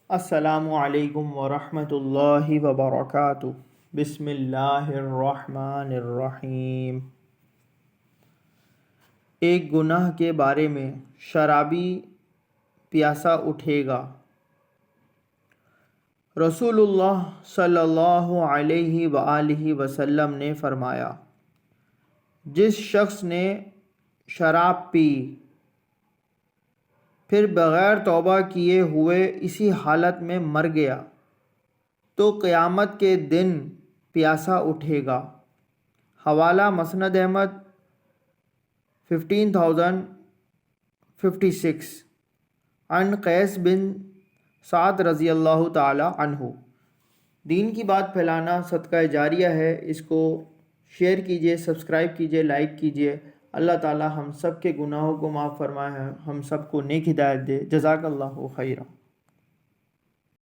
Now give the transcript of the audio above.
السلام علیکم ورحمۃ اللہ وبرکاتہ۔ بسم اللہ الرحمن الرحیم۔ ایک گناہ کے بارے میں شرابی پیاسا اٹھے گا۔ رسول اللہ صلی اللہ علیہ وآلہ وسلم نے فرمایا، جس شخص نے شراب پی پھر بغیر توبہ کیے ہوئے اسی حالت میں مر گیا تو قیامت کے دن پیاسا اٹھے گا۔ حوالہ مسند احمد 15056 عن قیس بن سعد رضی اللہ تعالی عنہ۔ دین کی بات پھیلانا صدقہ جاریہ ہے، اس کو شیئر کیجئے، سبسکرائب کیجئے، لائک کیجئے۔ اللہ تعالی ہم سب کے گناہوں کو معاف فرمائے، ہم سب کو نیک ہدایت دے۔ جزاک اللہ خیرہ۔